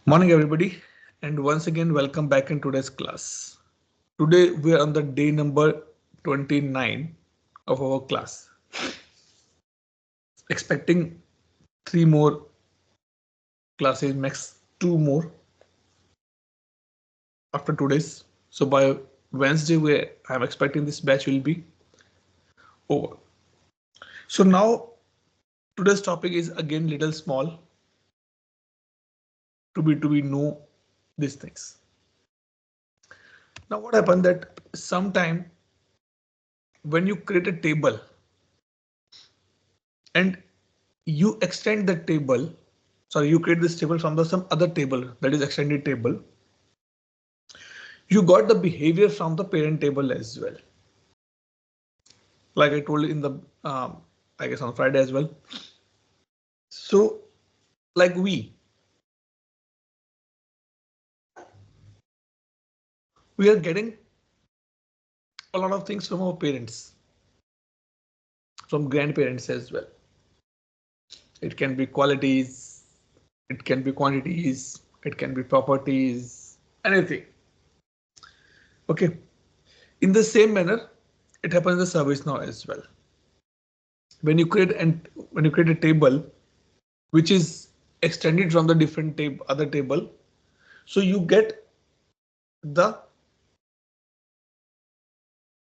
Morning everybody, and once again welcome back in today's class. Today we are on the day number 29 of our class. Expecting 3 more classes, max 2 more after today's. So by Wednesday I'm expecting this batch will be over. So now today's topic is again little small to be know these things. Now what happened that sometime when you create a table and you extend the table, sorry, you create this table from some other table, that is extended table. You got the behavior from the parent table as well. Like I told in the, I guess on Friday as well. So like we are getting a lot of things from our parents, from grandparents as well. It can be qualities, it can be quantities, it can be properties, anything. Okay. In the same manner, it happens in the service now as well. When you create a table which is extended from the different other table, so you get the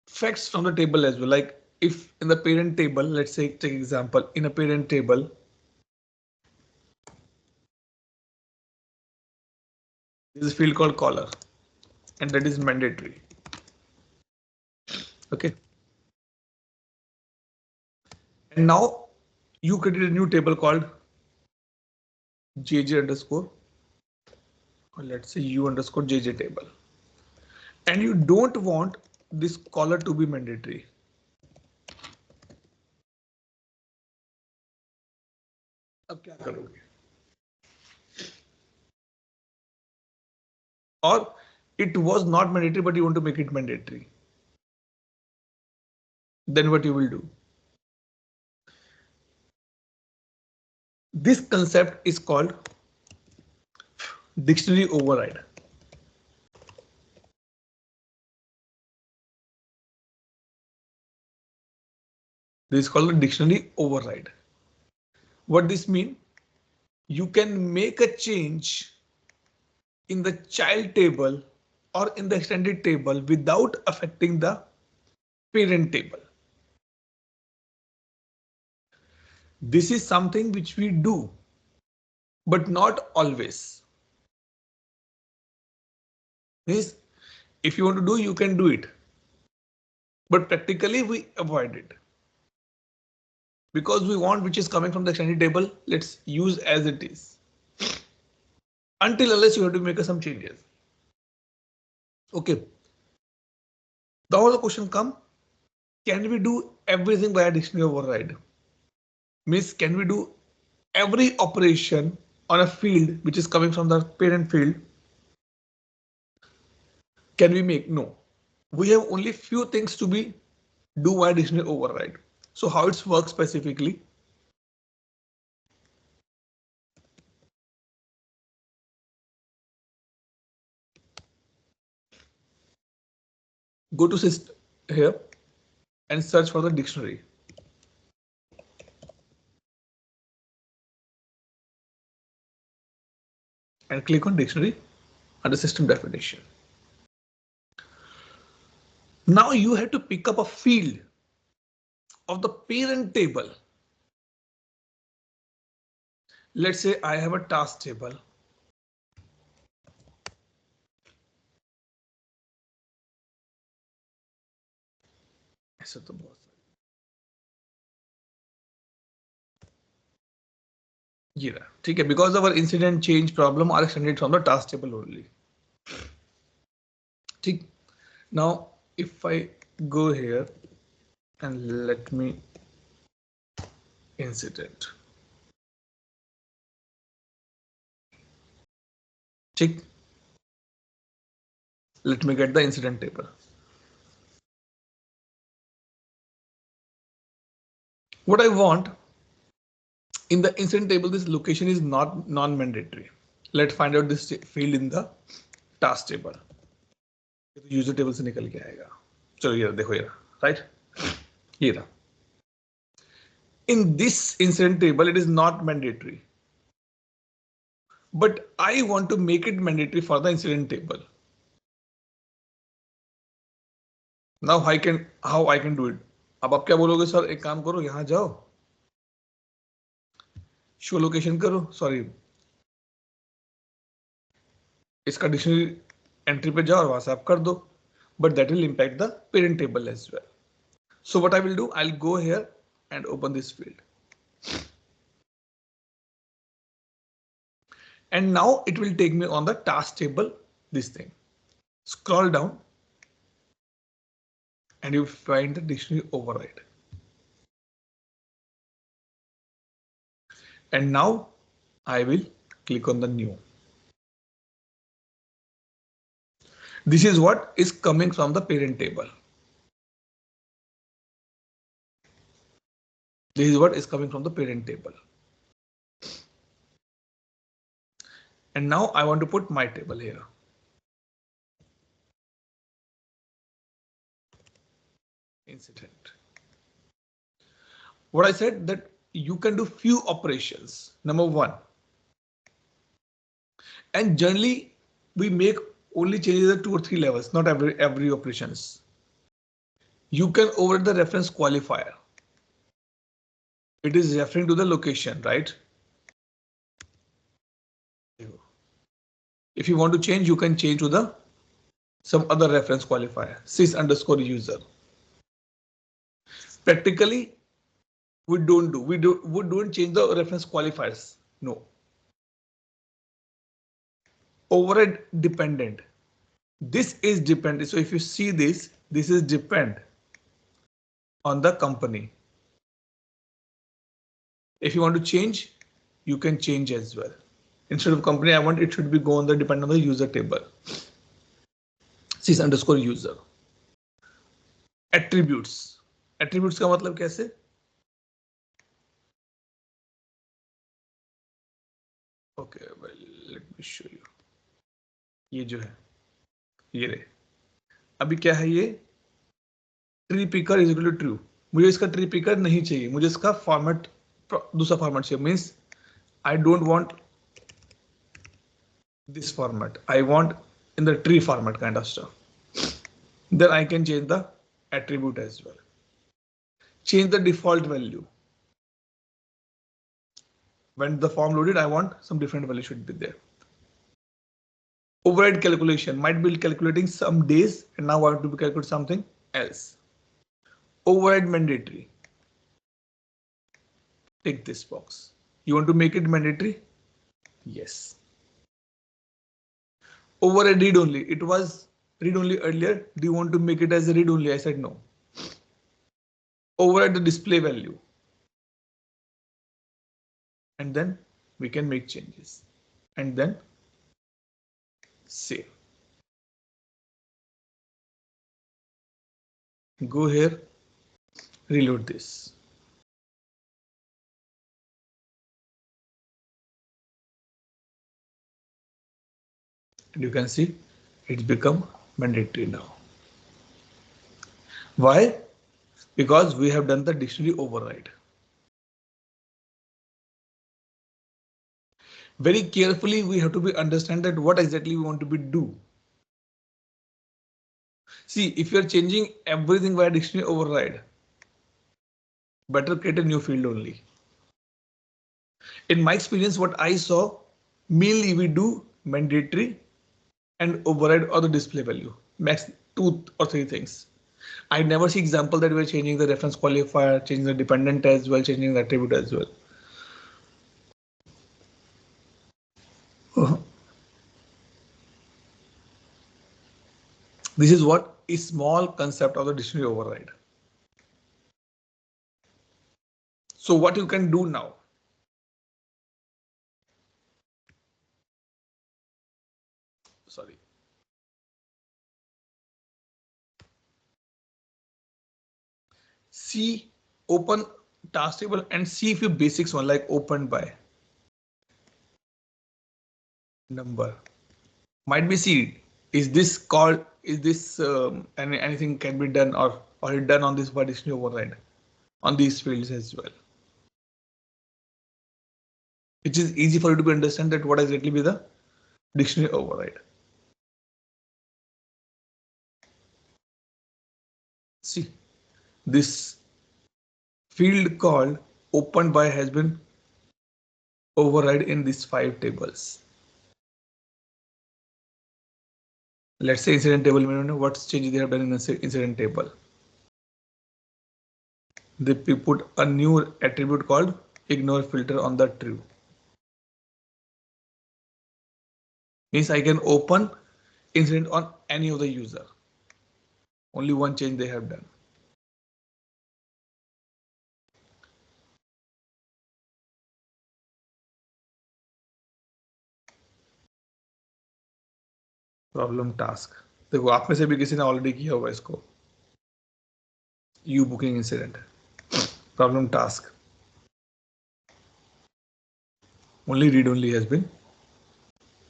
facts from the table as well. Like if in the parent table, let's say take example, in a parent table, there is a field called collar and that is mandatory. Okay. And now you created a new table called JJ underscore, or let's say U underscore JJ table. And you don't want this collar to be mandatory. अब क्या करोगे? Or it was not mandatory, but you want to make it mandatory. Then what you will do? This concept is called dictionary override. This is called a dictionary override. What this means? You can make a change in the child table or in the extended table without affecting the parent table. This is something which we do, but not always. Means if you want to do, you can do it, but practically we avoid it. Because we want which is coming from the extended table, let's use as it is. Until unless you have to make some changes. Okay. Now the question come, can we do everything by a dictionary override? Means can we do every operation on a field which is coming from the parent field? Can we make? No. We have only few things to be do by dictionary override. So how it works specifically? Go to system here and search for the dictionary. And click on dictionary under system definition. Now you have to pick up a field of the parent table. Let's say I have a task table. ऐसा तो बहुत ये रहा, ठीक है, because our incident change problem are extended from the task table only. ठीक. Now if I go here and let me incident. ठीक. Let me get the incident table. What I want in the incident table, this location is not non-mandatory. Let's find out this field in the task table. User table से निकल के आएगा. चलो ये देखो ये right ये रहा. In this incident table, it is not mandatory, but I want to make it mandatory for the incident table. Now how I can do it. अब आप क्या बोलोगे सर, एक काम करो, यहां जाओ, शो लोकेशन करो, सॉरी इसका डिक्शनरी एंट्री पे जाओ और वहां से आप कर दो, but that will impact the parent table as well. So what I will do, I'll go here and open this field. And now it will take me on the task table, this thing. Scroll down and you find the dictionary override. And now I will click on the new. This is what is coming from the parent table. This is what is coming from the parent table. And now I want to put my table here. Incident. What I said that you can do few operations. Number one. And generally we make only changes at 2 or 3 levels, not every operations. You can override the reference qualifier. It is referring to the location, right? If you want to change, you can change to the some other reference qualifier, sys_user. Practically, we don't change the reference qualifiers. No. Override dependent. This is dependent. So if you see this is depend on the company. If you want to change, you can change as well. Instead of company, I want it should be go on the depend on the user table. sys_user. Attributes. Attributes का मतलब कैसे? Okay, well, let me show you. ये जो है, ये रहे. अभी क्या है ये? Tree picker is equal to true. मुझे इसका tree picker नहीं चाहिए. मुझे इसका फॉर्मेट दूसरा फॉर्मेट चाहिए. Means I don't want this format. I want in the tree format kind of stuff. Then I can change the attribute as well. Change the default value. When the form loaded, I want some different value should be there. Override calculation might be calculating some days and now I want to calculate something else. Override mandatory. Take this box. You want to make it mandatory? Yes. Override read only. It was read only earlier. Do you want to make it as a read only? I said no. Override the display value. And then we can make changes. And then save. Go here, reload this. And you can see it's become mandatory now. Why? Because we have done the dictionary override. Very carefully, we have to be understand that what exactly we want to be do. See, if you're changing everything via dictionary override, better create a new field only. In my experience, what I saw, mainly we do mandatory and override or the display value, max 2 or 3 things. I never see example that we're changing the reference qualifier, changing the dependent as well, changing the attribute as well. This is what a small concept of the dictionary override. So what you can do now? Sorry. See, open task table and see if your basics one like opened by. number. Might be C. Is this called? Is this anything can be done or it done on this dictionary override on these fields as well? Which is easy for you to understand that what exactly be the dictionary override. See, this field called opened by has been override in these 5 tables. Let's say incident table, what's changes they have done in the incident table. They put a new attribute called ignore filter on the true. Means I can open incident on any of the user. Only one change they have done. Problem task देखो आप में से भी किसी ने already किया होगा इसको. You booking incident problem task only read only has been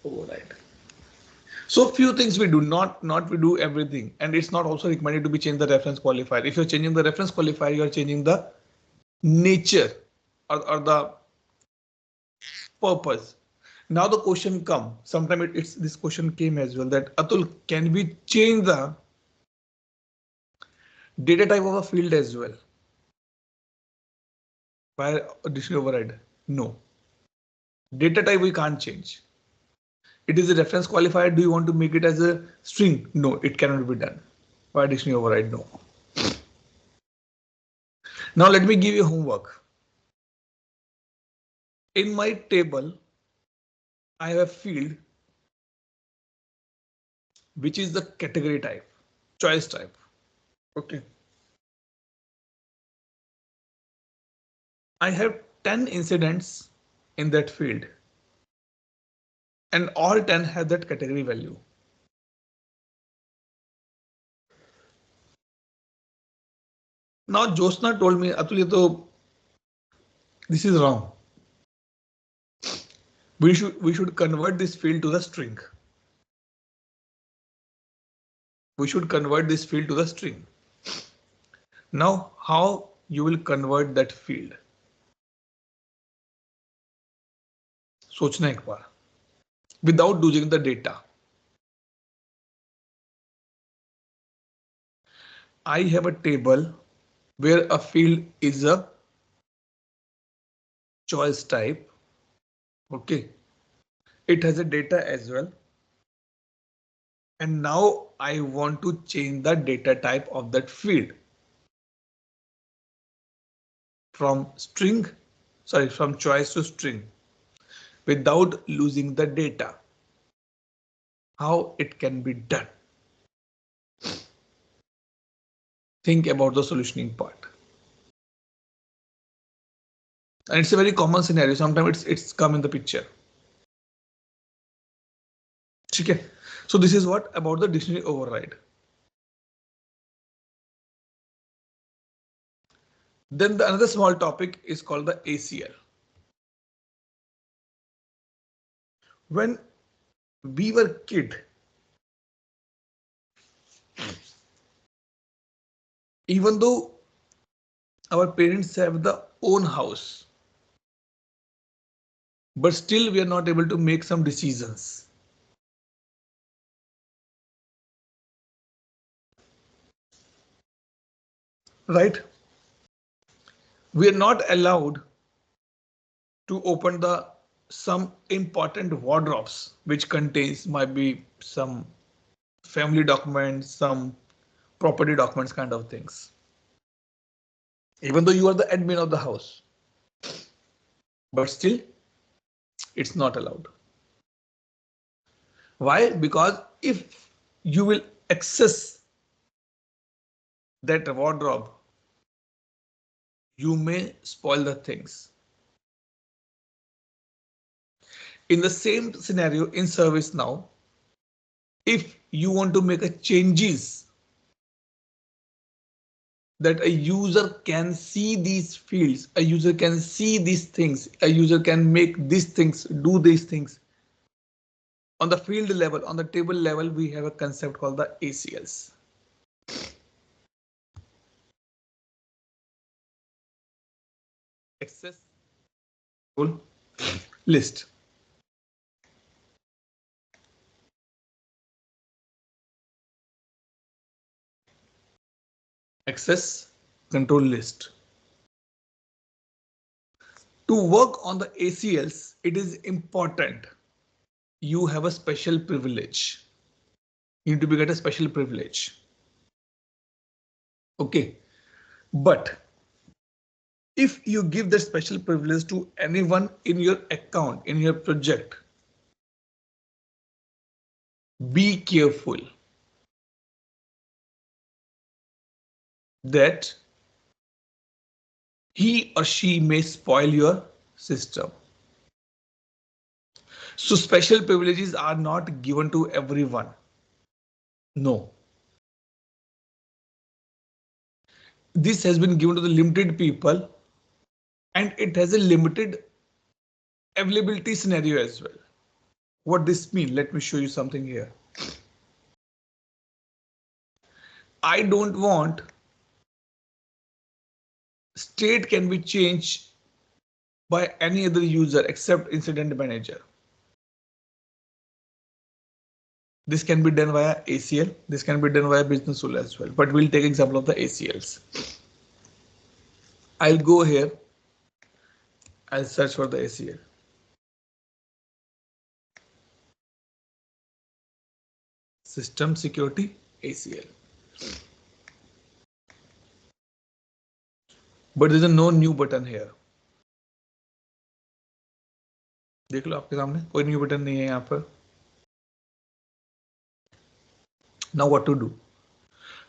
override. So few things we do not we do everything, and it's not also recommended to be change the reference qualifier. If you're changing the reference qualifier, you are changing the nature or the purpose. Now the question come. Sometimes it's this question came as well that Atul, can we change the data type of a field as well by additional override? No. Data type we can't change. It is a reference qualifier. Do you want to make it as a string? No, it cannot be done. By dictionary override, no. Now let me give you homework. In my table, I have a field which is the category type, choice type. Okay. I have 10 incidents in that field, and all 10 have that category value. Now Josna told me, Atul, this is wrong. We should convert this field to the string. We should convert this field to the string. Now, how you will convert that field? सोचना एक बार. Without losing the data. I have a table where a field is a choice type. Okay. It has a data as well. And now I want to change the data type of that field from choice to string without losing the data. How it can be done? Think about the solutioning part. And it's a very common scenario. Sometimes it's come in the picture. Okay. So this is what about the dictionary override. Then the another small topic is called the ACL. When we were kid, even though our parents have the own house, but still we are not able to make some decisions. Right? We are not allowed to open some important wardrobes which contains might be some family documents, some property documents kind of things. Even though you are the admin of the house, but still it's not allowed. Why? Because if you will access that wardrobe, you may spoil the things. In the same scenario in ServiceNow, if you want to make a changes that a user can see these fields, a user can see these things, a user can make these things, do these things, On the field level, on the table level, we have a concept called the ACLs. Access control list. Access control list. To work on the ACLs, it is important you have a special privilege. You need to get a special privilege. Okay, but if you give that special privilege to anyone in your account, in your project, be careful that he or she may spoil your system. So special privileges are not given to everyone. No. This has been given to the limited people and it has a limited availability scenario as well. What this means? Let me show you something here. I don't want state can be changed by any other user except incident manager. This can be done via ACL. This can be done via business rule as well. But we'll take example of the ACLs. I'll go here. I'll search for the ACL. System security ACL. But there's a no new button here. देख लो आपके सामने कोई new button नहीं है यहाँ पर. Now what to do?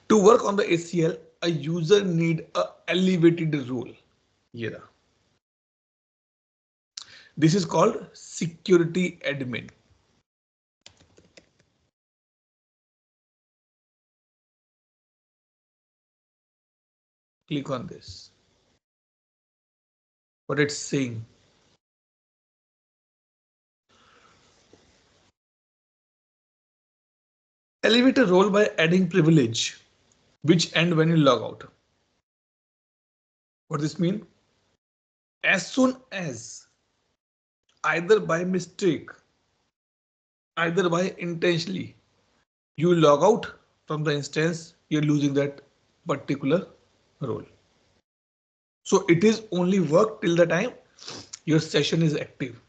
To work on the ACL, a user need a elevated role. Yeah. This is called security admin. Click on this. What it's saying. Elevate a role by adding privilege, which end when you log out. What does this mean? As soon as either by mistake, either by intentionally, you log out from the instance, you're losing that particular role. So it is only work till the time your session is active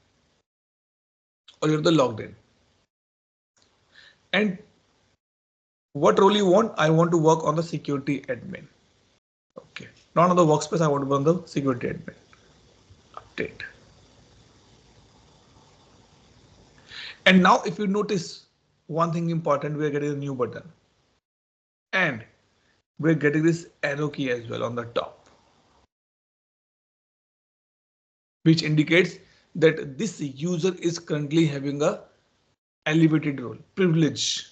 or you're the logged in. And what role you want? I want to work on the security admin. Okay, not on the workspace. I want to work on the security admin. Update. And now if you notice one thing important, we are getting a new button and we're getting this arrow key as well on the top, which indicates that this user is currently having a elevated role, privilege.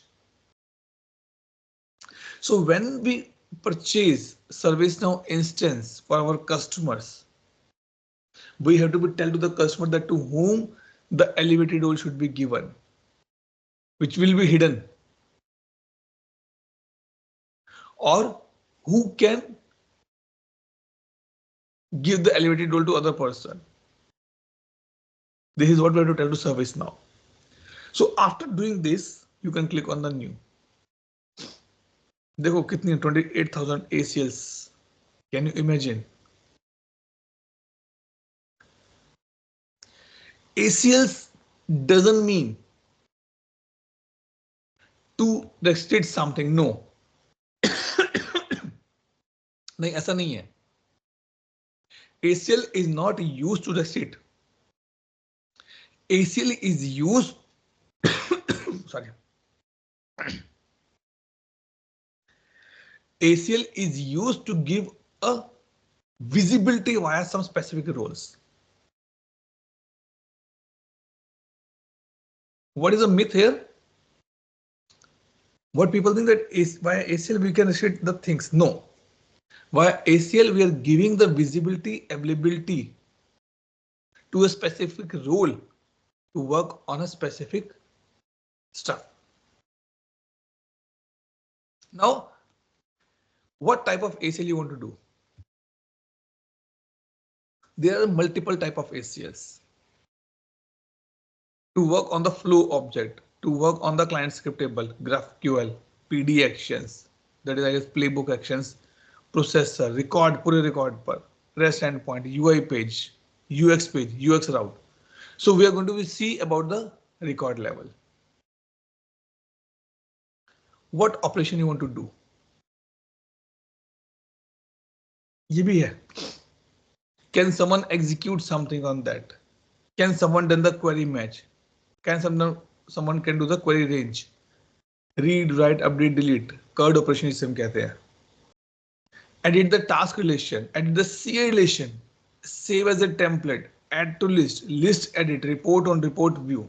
So when we purchase ServiceNow instance for our customers, we have to tell to the customer that to whom the elevated role should be given, which will be hidden, or who can give the elevated role to other person. This is what we have to tell to ServiceNow. So after doing this, you can click on the new. देखो कितनी 28,000 ACLs. Can you imagine? ACLs doesn't mean to restrict something. No. नहीं ऐसा नहीं है. ACL is not used to restrict. ACL is used sorry. ACL is used to give a visibility via some specific roles. What is a myth here? What people think that is via ACL we can restrict the things. No. Via ACL we are giving the visibility, availability to a specific role to work on a specific stuff. Now, what type of ACL you want to do? There are multiple type of ACLs. To work on the flow object, to work on the client script table, GraphQL, PD actions, that is I guess playbook actions, processor, record, पूरे record पर, REST endpoint, UI page, UX route. So we are going to see about the record level. What operation you want to do? ये भी है. Can someone execute something on that? Can someone done the query match? Can someone can do the query range? Read, write, update, delete. CURD operation इसमें कहते हैं. Edit the task relation, edit the CA relation, save as a template, add to list, list edit, report on report view.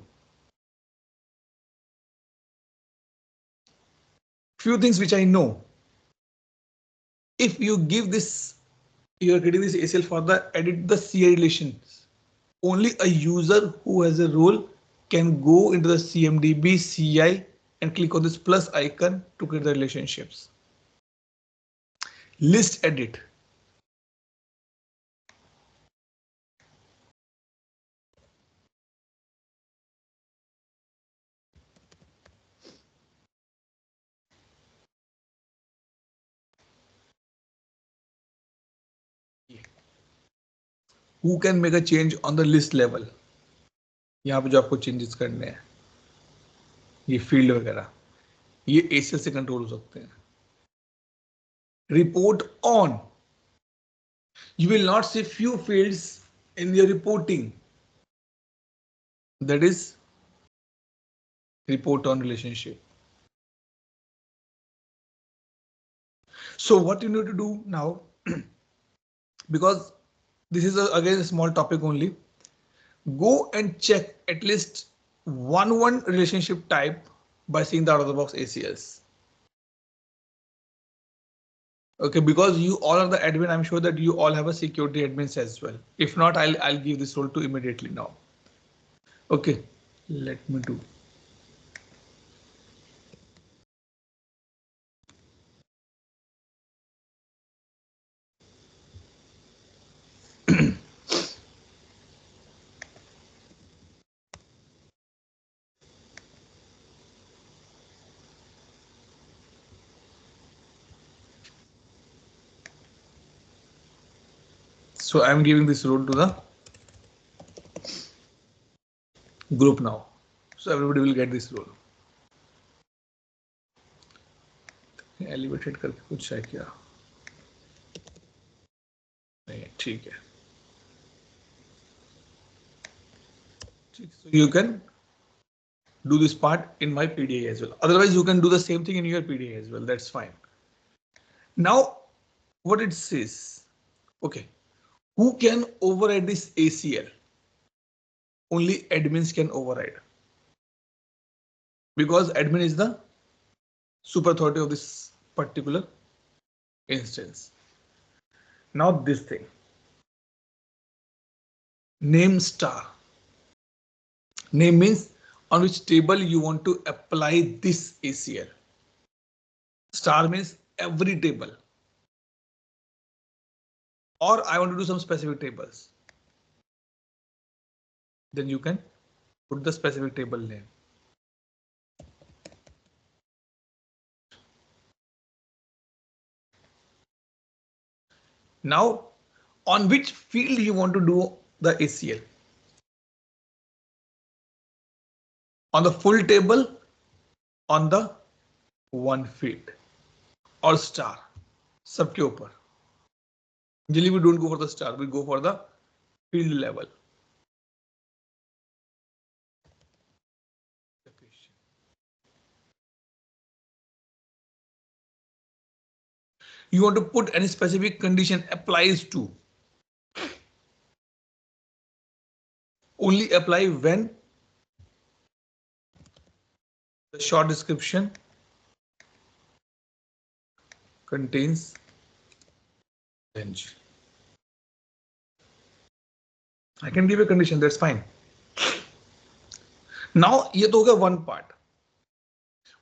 Few things which I know. If you give this, you are getting this ACL for the edit the CA relations. Only a user who has a role can go into the CMDB CI and click on this plus icon to create the relationships. List edit. Who can make a change on the list level? यहाँ पे जो आपको changes करने हैं, ये field वगैरह, ये ACL से कंट्रोल हो सकते हैं. Report on. You will not see few fields in your reporting. That is report on relationship. So what you need to do now, because this is again a small topic only, go and check at least one relationship type by seeing the out of the box ACLs. Okay, because you all are the admin, I'm sure that you all have a security admins as well. If not, I'll give this role to immediately now. Okay, let me do. So I'm giving this role to the group now. So everybody will get this role. Elevated करके कुछ है क्या? नहीं, ठीक है. So you can do this part in my PDA as well. Otherwise, you can do the same thing in your PDA as well. That's fine. Now, what it says, okay, who can override this ACL? Only admins can override, because admin is the super authority of this particular instance. Now this thing, name star. Name means on which table you want to apply this ACL. Star means every table, or I want to do some specific tables. Then you can put the specific table name. Now, on which field you want to do the ACL? On the full table, on the one field, or star. सबके ऊपर. Usually we don't go for the star, we go for the field level. You want to put any specific condition applies to. Only apply when the short description contains range. I can give a condition, that's fine. Now ये तो होगा one part.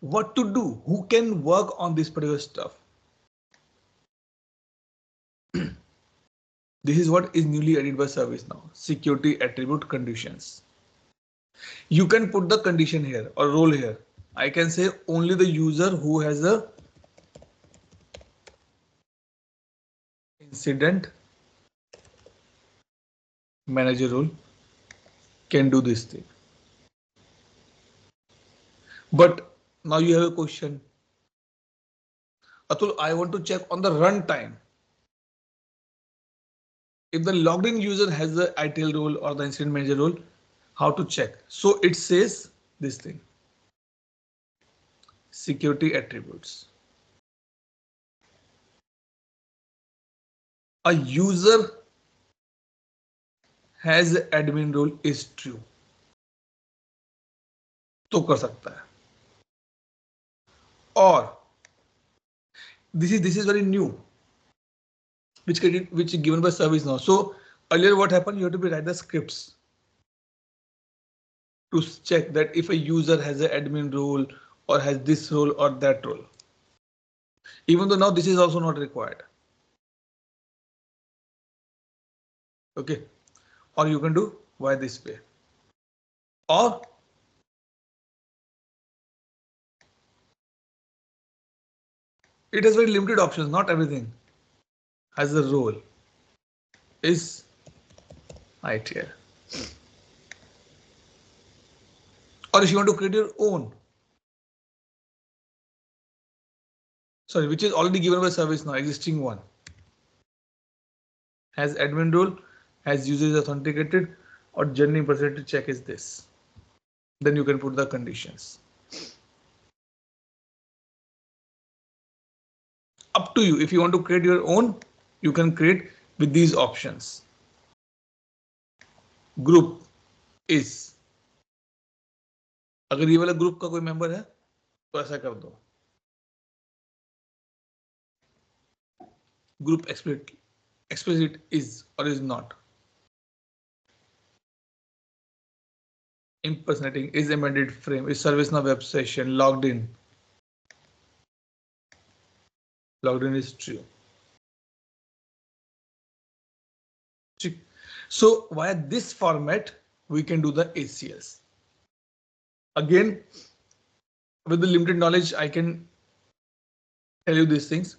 What to do? Who can work on this particular stuff? This is what is newly added by ServiceNow. Security attribute conditions. You can put the condition here or role here. I can say only the user who has a incident manager role can do this thing. But now you have a question. Atul, I want to check on the runtime. If the logged in user has the ITL role or the incident manager role, how to check? So it says this thing. Security attributes. A user has admin role is true. तो कर सकता है. Or this is very new, which is given by ServiceNow. So earlier what happened? You have to write the scripts to check that if a user has an admin role or has this role or that role. Even though now this is also not required. Okay, or you can do why this way, or it has very limited options. Not everything has a role is ITL. Or if you want to create your own, sorry, which is already given by ServiceNow, existing one, has admin role, has users authenticated, or journey percentage check is this. Then you can put the conditions. Up to you. If you want to create your own, you can create with these options. Group is, अगर ये वाला group का कोई member है तो ऐसा कर दो. Group explicit is or is not. Impersonating is embedded frame, is ServiceNow web session, logged in. Logged in is true. So via this format, we can do the ACLs. Again, with the limited knowledge, I can tell you these things,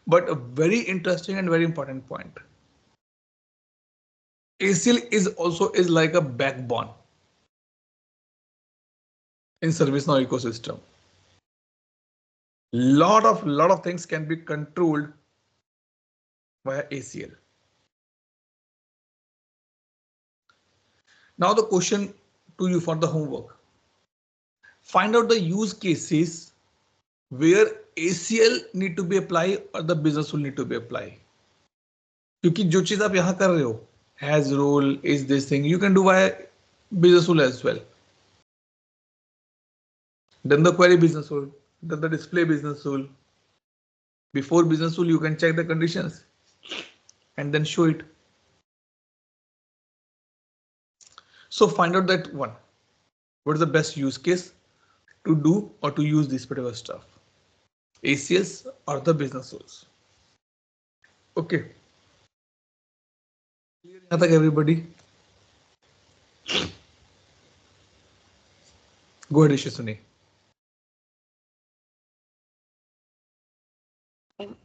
but a very interesting and very important point. ACL is also like a backbone in ServiceNow ecosystem. Lot of things can be controlled via ACL. Now the question to you for the homework. Find out the use cases where ACL need to be applied or the business rule need to be applied. क्योंकि जो चीज आप यहाँ कर रहे हो, has role is this thing, you can do via business rule as well. Then the query business rule, then the display business rule. Before business rule, you can check the conditions and then show it. So find out that one. What is the best use case to do or to use this particular stuff? ACLs or the business rules. Okay. I think everybody. Go ahead, Ishasuni.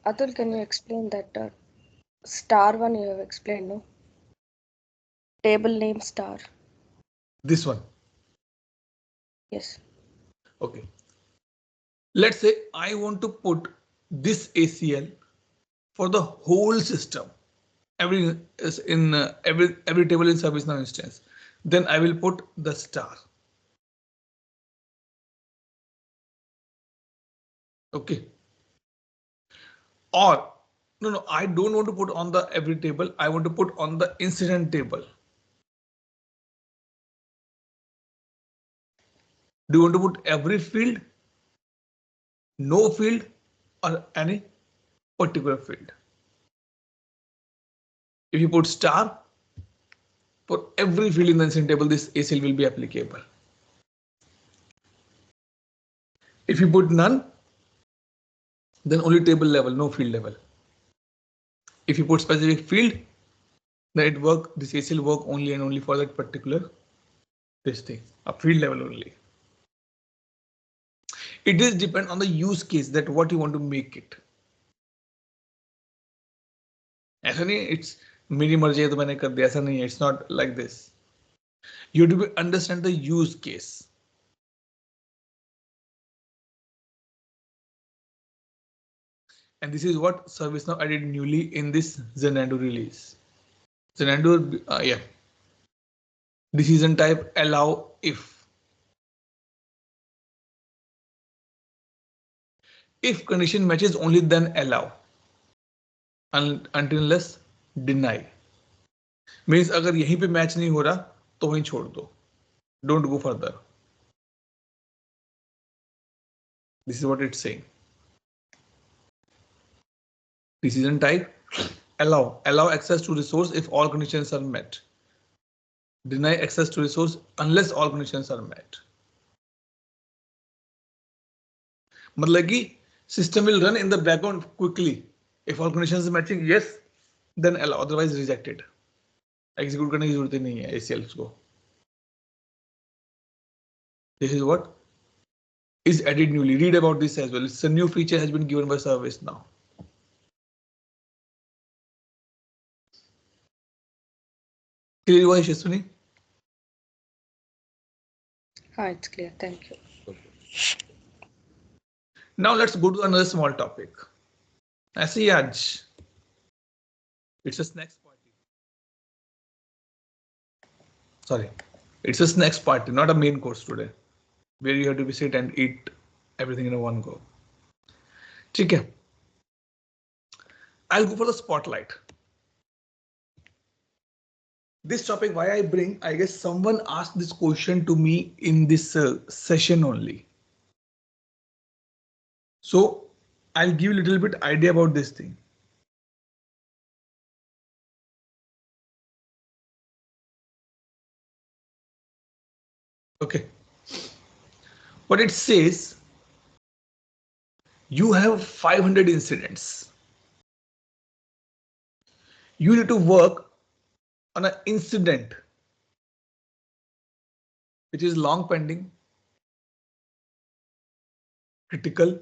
Atul, can you explain that star one you have explained, no? Table name star. This one. Yes. Okay. Let's say I want to put this ACL for the whole system. Every table in ServiceNow instance. Then I will put the star. Okay. Or no, I don't want to put on the every table. I want to put on the incident table. Do you want to put every field, no field, or any particular field? If you put star, for every field in the incident table, this ACL will be applicable. If you put none, then only table level, no field level. If you put specific field, then it work, this ACL work only and only for that particular this thing, a field level only. It is depend on the use case that what you want to make it. ऐसा नहीं it's मेरी मर्जी है तो मैंने कर दिया, ऐसा नहीं है, it's not like this. You have to understand the use case. And this is what ServiceNow added newly in this Zenando release. Zenando, yeah. Decision type allow if. If condition matches only then allow. Until unless deny. Means अगर यहीं पे match नहीं हो रहा तो वहीं छोड़ दो. Don't go further. This is what it's saying. Decision type allow access to resource if all conditions are met. Deny access to resource unless all conditions are met. मतलब कि system will run in the background quickly. If all conditions are matching, yes, then allow, otherwise rejected. Execute करने की जरूरत ही नहीं है ACLs को. This is what is added newly. Read about this as well. It's a new feature has been given by ServiceNow. Clear हुआ यशस्विनी? हाँ, it's clear. Thank you. Now let's go to another small topic. ऐसे ही आज. It's a snacks party. Sorry, it's a snacks party, not a main course today, where you have to be sit and eat everything in one go. ठीक है. I'll go for the spotlight. This topic, why I bring, I guess someone asked this question to me in this session only. So I'll give you a little bit idea about this thing. Okay. What it says, you have 500 incidents. You need to work on an incident which is long pending, critical,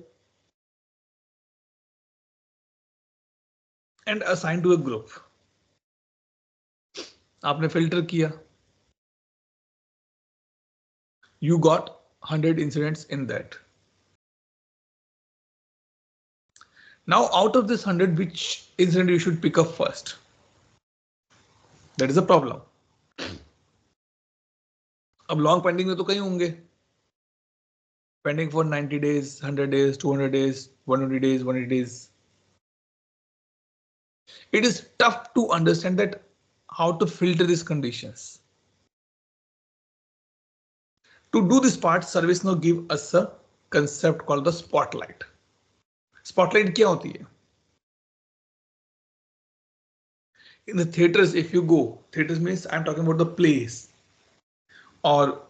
and assigned to a group. आपने filter किया. You got 100 incidents in that. Now out of this 100, which incident you should pick up first? That is a problem. अब long pending में तो कहीं होंगे. Pending for 90 days, 100 days, 200 days, 120 days, 180 days. It is tough to understand that how to filter these conditions. To do this part, ServiceNow give us a concept called the spotlight. Spotlight क्या होती है? In the theaters, if you go, theaters means I'm talking about the plays or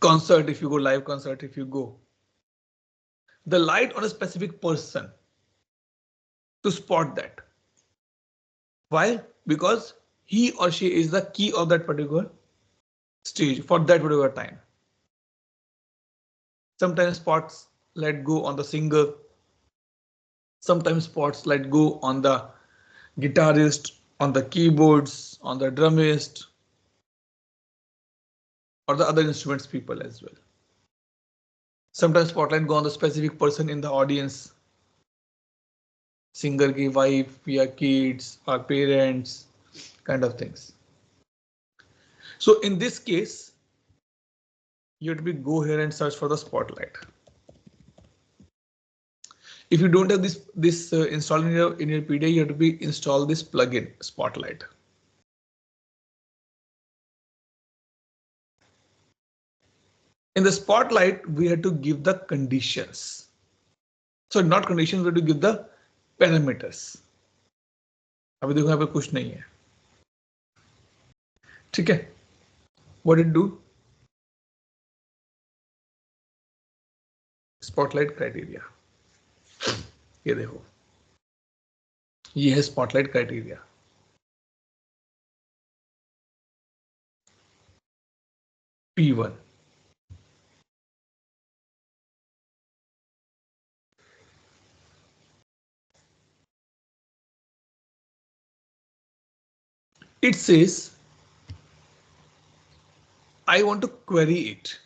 concert. If you go live concert, if you go, the light on a specific person to spot that. Why? Because he or she is the key of that particular stage for that particular time. Sometimes spots let go on the singer. Sometimes spots let go on the guitarist, on the keyboards, on the drummist, or the other instruments people as well. Sometimes spotlight go on the specific person in the audience. Singer ki wife, या kids or parents, kind of things. So in this case, you have to go here and search for the spotlight. If you don't have this installed in your PDA, you have to install this plugin Spotlight. In the Spotlight, we have to give the conditions. So not conditions, we have to give the parameters. अभी देखो यहाँ पे कुछ नहीं है. ठीक है? What did it do? Spotlight criteria, ये देखो, ये है spotlight criteria. P1, it says I want to query it.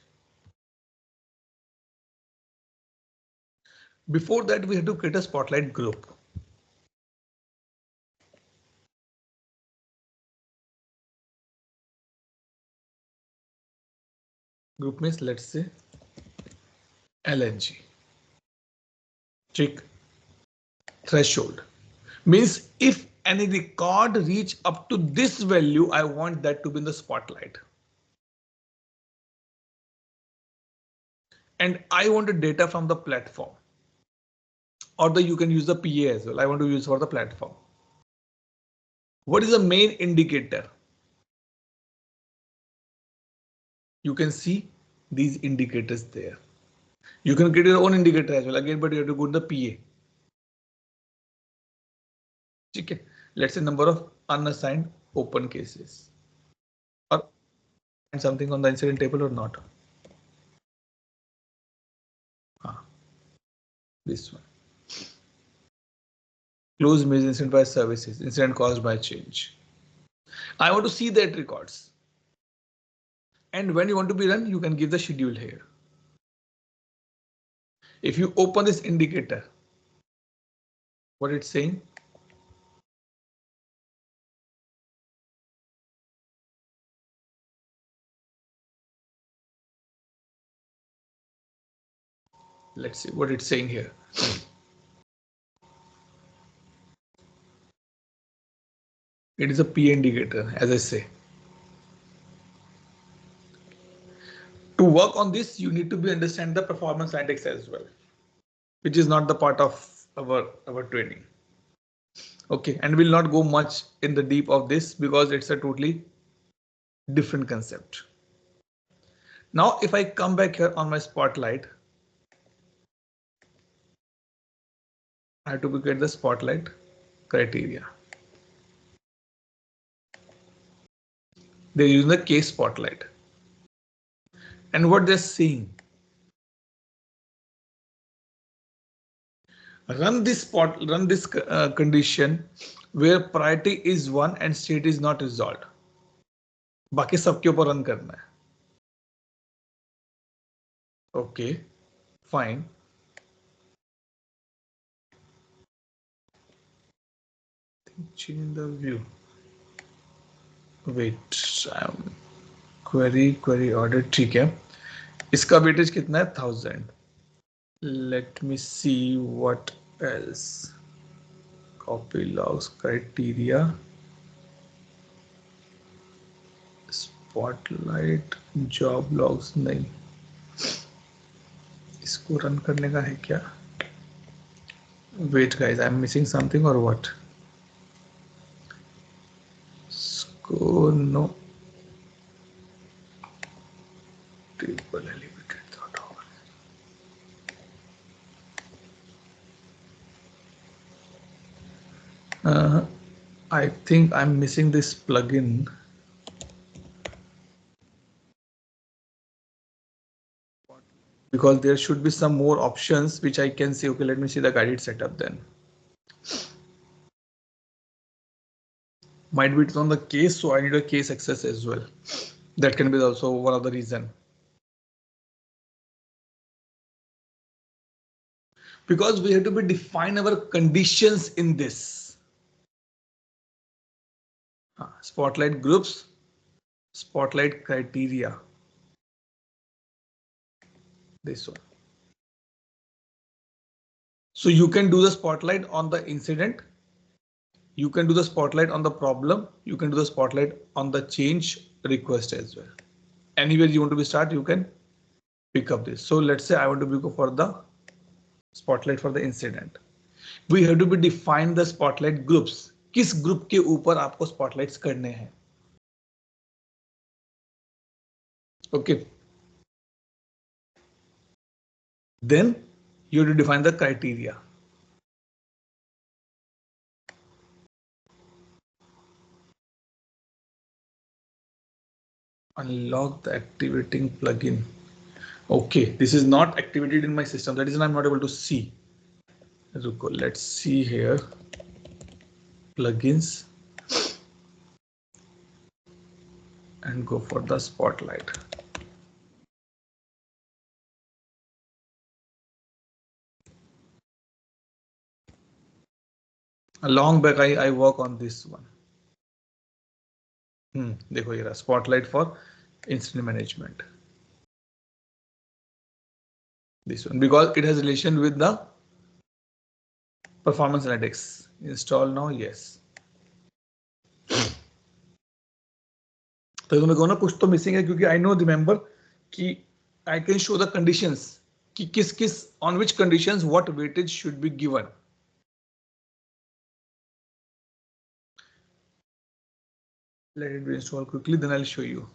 Before that, we have to create a spotlight group. Group means, let's say, LNG. Check. Threshold means if any record reach up to this value, I want that to be in the spotlight. And I want the data from the platform, or you can use the PA as well. I want to use for the platform. What is the main indicator? You can see these indicators there. You can create your own indicator as well again, but you have to go to the PA. Okay. Let's say number of unassigned open cases, or something on the incident table or not. This one. Close means incident by services, incident caused by change. I want to see that records. And when you want to be run, you can give the schedule here. If you open this indicator, what it's saying? Let's see what it's saying here. It is a P indicator, as I say. To work on this, you need to understand the performance analytics as well, which is not the part of our training. Okay, and we'll not go much in the deep of this because it's a totally different concept. Now, if I come back here on my spotlight, I have to get the spotlight criteria. They're using the case spotlight. And what they're saying, run this condition where priority is 1 and state is not resolved. बाकी सबके ऊपर run करना है. Okay, fine. Change the view. Wait, query order. ठीक है. इसका weightage कितना है? 1000. Let me see what else. Copy logs criteria. Spotlight job logs नहीं. इसको रन करने का है क्या? Wait guys, I'm missing something or what? No. Table elevated thought over. I think I'm missing this plugin. Because there should be some more options which I can see. Okay, let me see the guided setup then. Might be it's on the case, so I need a case access as well. That can be also one of the reason. Because we have to define our conditions in this. Spotlight groups, spotlight criteria. This one. So you can do the spotlight on the incident. You can do the spotlight on the problem. You can do the spotlight on the change request as well. Anywhere you want to start, you can pick up this. So let's say I want to go for the spotlight for the incident. We have to define the spotlight groups. किस group के ऊपर आपको spotlights करने हैं? Okay. Then You have to define the criteria. Unlock the activating plugin. Okay, this is not activated in my system. That is why I'm not able to see. Let's see here. Plugins. And go for the spotlight. A long back I work on this one. देखो ये रहा spotlight for incident management. This one because it has relation with the performance analytics. Install now, yes. तो मेरे को ना कुछ तो missing है क्योंकि I know remember कि I can show the conditions कि किस on which conditions what weightage should be given. Let it be installed quickly, then I'll show you.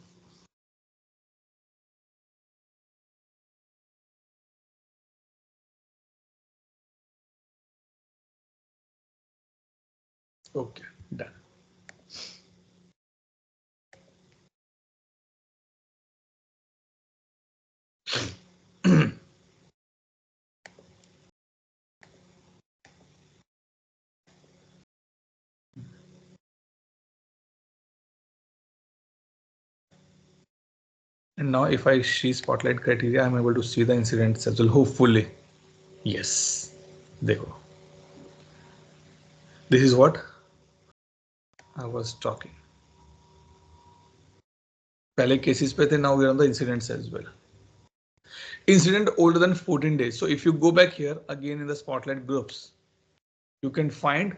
Okay, done. And now if I see spotlight criteria, I'm able to see the incidents as well, hopefully. Yes, देखो. This is what I was talking. पहले cases पे थे, now we are on the incidents as well. Incident older than 14 days. So if you go back here again in the spotlight groups, you can find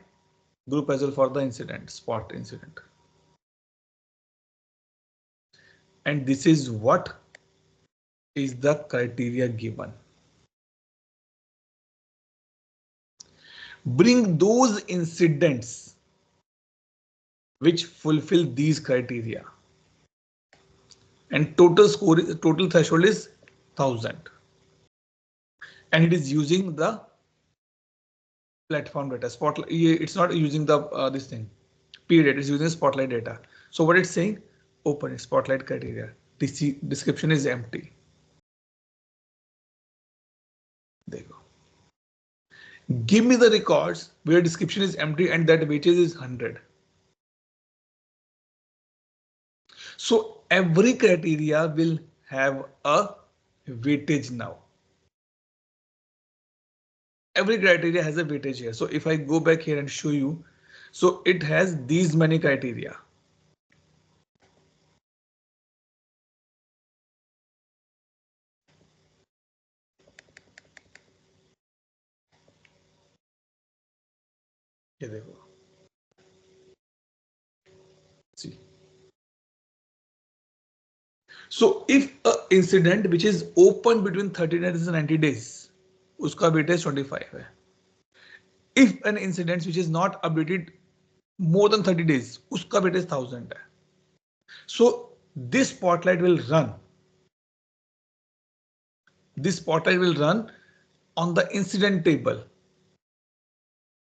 group as well for the incident, spot incident. And this is what is the criteria given. Bring those incidents which fulfill these criteria. And total threshold is 1000. And it is using the platform data. Spotlight. It's not using the this thing. Period. It's using spotlight data. So what it's saying? Open spotlight criteria. This description is empty. There you go. Give me the records where description is empty and that weightage is 100. So every criteria will have a weightage now. Every criteria has a weightage here. So if I go back here and show you, so it has these many criteria. Here they go. See. So if an incident which is open between 30 days and 90 days, uska weightage 25 hai. If an incident which is not updated more than 30 days, uska weightage 1000 hai. So this spotlight will run. This spotlight will run on the incident table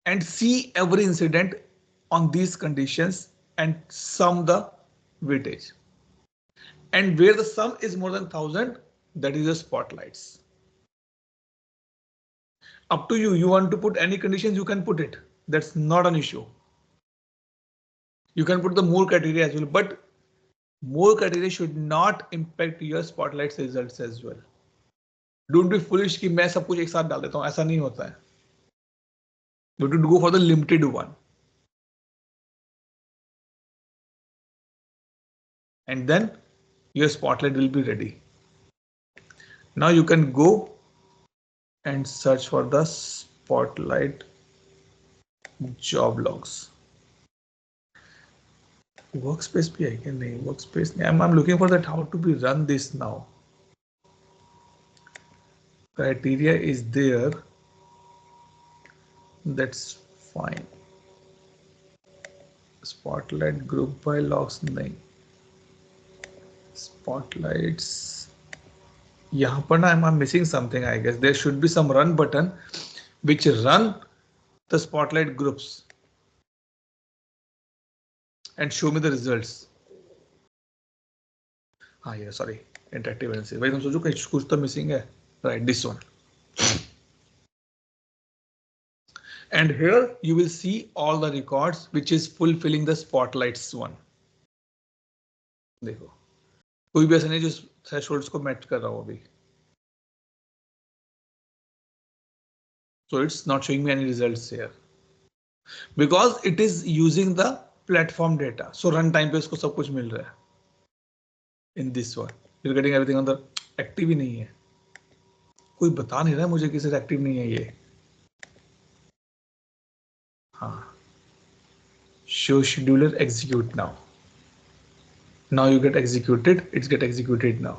and see every incident on these conditions and sum the weightage. And where the sum is more than 1000, that is the spotlights. Up to you. You want to put any conditions, you can put it. That's not an issue. You can put the more criteria as well, but more criteria should not impact your spotlights results as well. Don't be foolish कि मैं सब कुछ एक साथ डाल देता हूं, ऐसा नहीं होता है. You have to go for the limited one. And then your spotlight will be ready. Now you can go and search for the spotlight job logs. Workspace bhi hai kya? Nahi, workspace nahi. I'm looking for that how to be run this now. Criteria is there. That's fine. Spotlight group by logs nahi. Spotlights यहाँ पर ना I'm missing something. I guess there should be some run button which run the spotlight groups and show me the results. हाँ ये sorry interactive analysis. भाई तुम सोचो कुछ तो missing है. Right, this one. And here you will see all the records which is fulfilling the spotlights one. देखो कोई भी ऐसा नहीं जो thresholds को match कर रहा हो अभी. So it's not showing me any results here because it is using the platform data. So runtime पे उसको सब कुछ मिल रहा है. In this one, you're getting everything on the active ही नहीं है. कोई बता नहीं रहा मुझे किसी एक्टिव नहीं है ये. हाँ. Show scheduler execute now. Now you get executed. It's get executed now.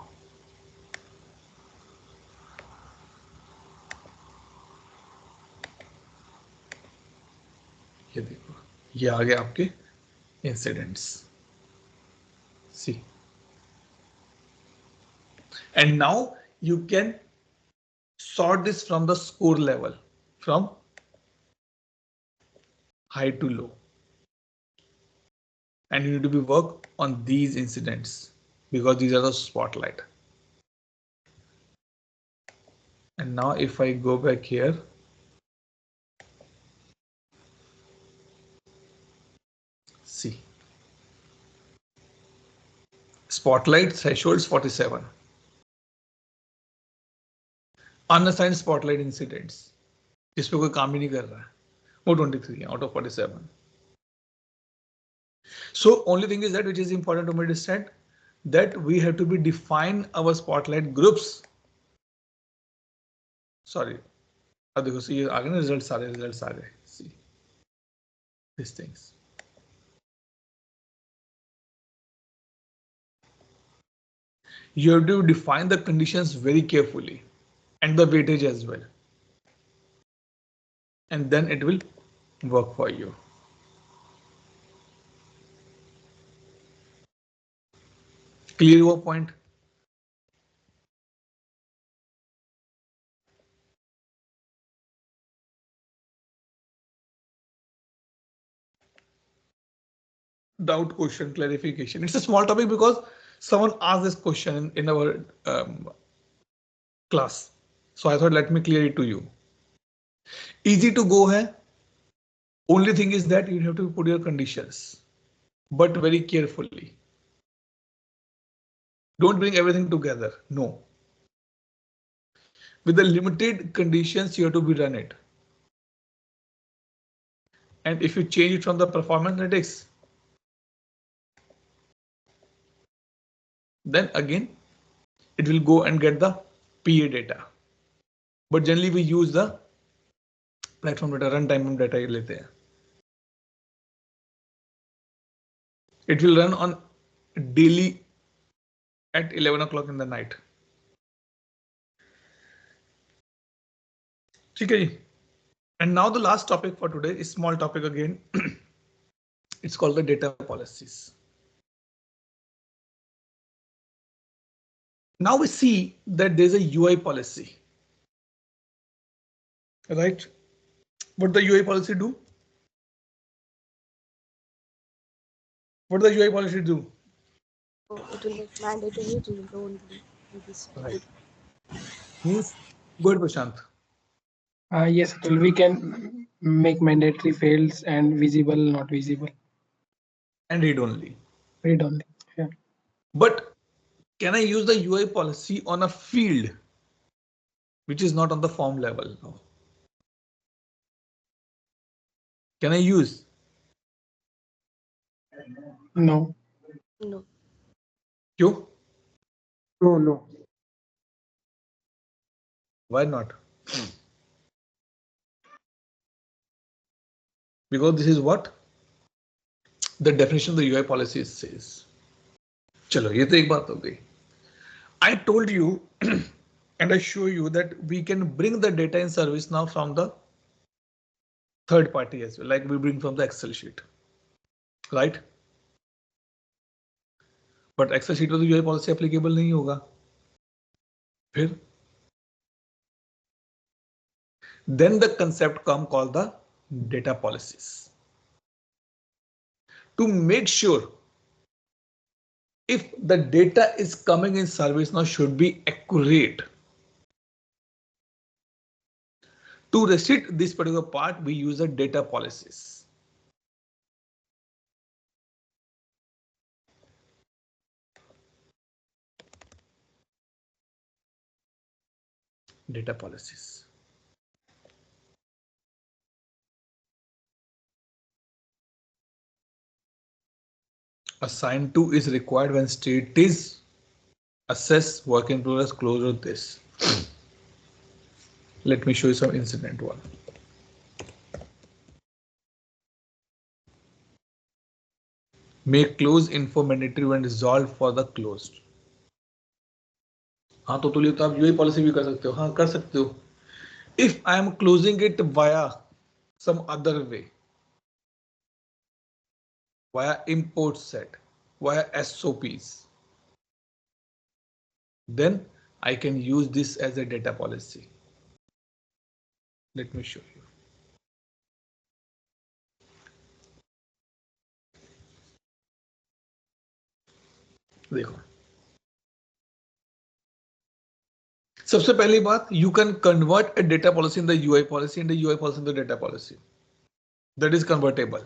ये देखो ये आ गए आपके incidents. See. And now you can sort this from the score level from high to low. And you need to be work on these incidents because these are the spotlight. And now if I go back here, see, spotlight thresholds 47. Unassigned spotlight incidents, जिस पे कोई काम ही नहीं कर रहा है, वो 23 out of 47. So only thing is that which is important to understand that we have to be define our spotlight groups. Sorry, अब देखो see आ गए ना results आ गए. See these things. You have to define the conditions very carefully and the weightage as well. And then it will work for you. Clear your point? Doubt, question, clarification. It's a small topic because someone asked this question in our class. So I thought let me clear it to you. Easy to go hai. Only thing is that you have to put your conditions, but very carefully. Don't bring everything together. No. With the limited conditions, you have to be run it. And if you change it from the performance analytics, then again, it will go and get the PA data. But generally we use the platform data, runtime data लेते हैं. It will run on daily at 11 o'clock in the night. ठीक है जी. And now the last topic for today is small topic again. It's called the data policies. Now we see that there's a UI policy. Right? What the UI policy do? What does the UI policy do? It will make mandatory to enroll in this. Right. Means good, Prashant. Yes, we can make mandatory fields and visible, not visible. And read only. Read only. Yeah. But can I use the UI policy on a field which is not on the form level? No. Can I use? No. No. You? No. Why not? Because this is what the definition of the UI policy says. चलो ये तो एक बात हो गई. I told you and I show you that we can bring the data in service now from the third party as well, like we bring from the Excel sheet, right? But Excel sheet with the UI policy applicable नहीं होगा. फिर then the concept come called the data policies. To make sure if the data is coming in service now should be accurate. To restrict this particular part, we use the data policies. Data policies. Assign to is required when state is assess, work in progress, close with this. Let me show you some incident one. Make close info mandatory when resolved for the closed. हाँ तो लिए तो आप UI policy भी कर सकते हो. हाँ कर सकते हो. If I am closing it via some other way, via import set, via SOPs, then I can use this as a data policy. Let me show you. देखो सबसे पहली बात, you can convert a data policy in the UI policy and the UI policy in the data policy. That is convertible.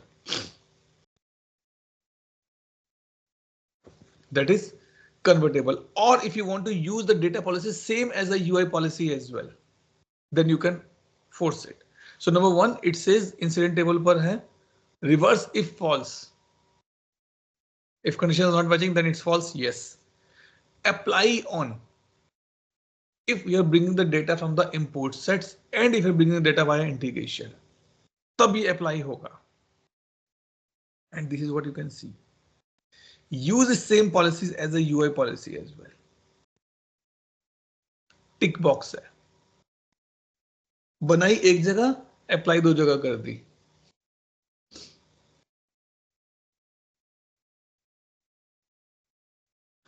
That is convertible. Or if you want to use the data policy same as the UI policy as well, then you can force it. So number one, it says incident table पर है reverse if false. If condition is not matching, then it's false. Yes. Apply on. If we are bringing the data from the import sets and if you're bringing the data via integration, तब ये apply होगा. And this is what you can see. Use the same policies as the UI policy as well. Tick box है. बनाई एक जगह, apply दो जगह कर दी.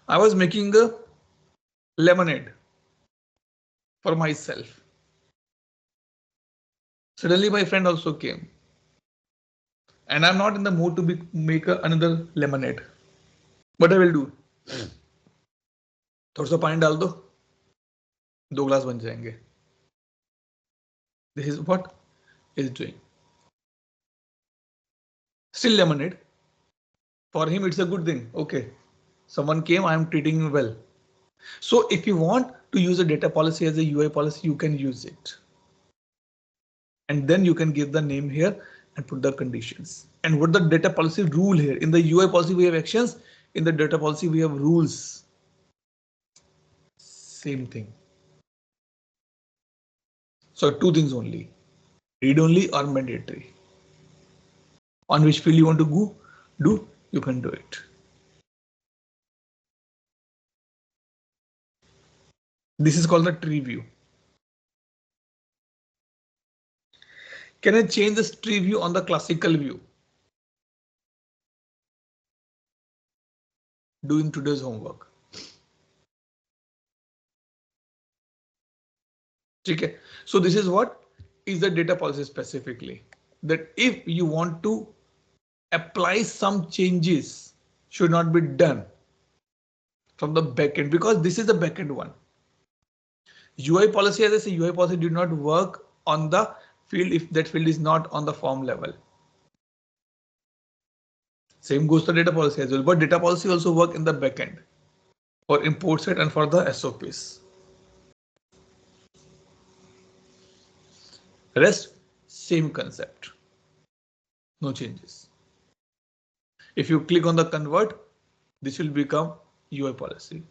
I was making a lemonade for myself. Suddenly my friend also came. And I'm not in the mood to make another lemonade. What I will do? थोड़ा सा पानी डाल दो, 2 ग्लास बन जाएंगे. This is what is doing. Still lemonade. For him, it's a good thing. Okay, someone came, I am treating him well. So if you want to use a data policy as a UI policy, you can use it. And then you can give the name here and put the conditions. And what the data policy rule here? In the UI policy, we have actions. In the data policy, we have rules. Same thing. So 2 things only. Read only or mandatory. On which field you want to go, you can do it. This is called the tree view. Can I change this tree view on the classical view? Doing today's homework. Okay. So this is what is the data policy specifically. That if you want to apply some changes, should not be done from the backend because this is the backend one. UI policy, as I say, UI policy did not work on the field if that field is not on the form level. Same goes to data policy as well, but data policy also work in the backend for import set and for the SOPs. Rest, same concept. No changes. If you click on the convert, this will become UI policy.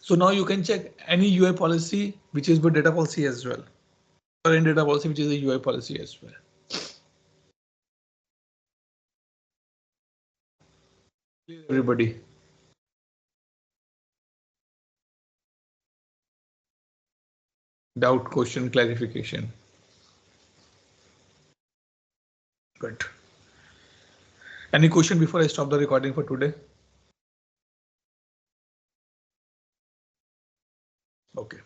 So now you can check any UI policy which is with data policy as well, or any data policy which is a UI policy as well. Everybody. Doubt, question, clarification. Good. Any question before I stop the recording for today? Okay.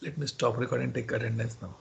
Let me stop recording and take attendance now.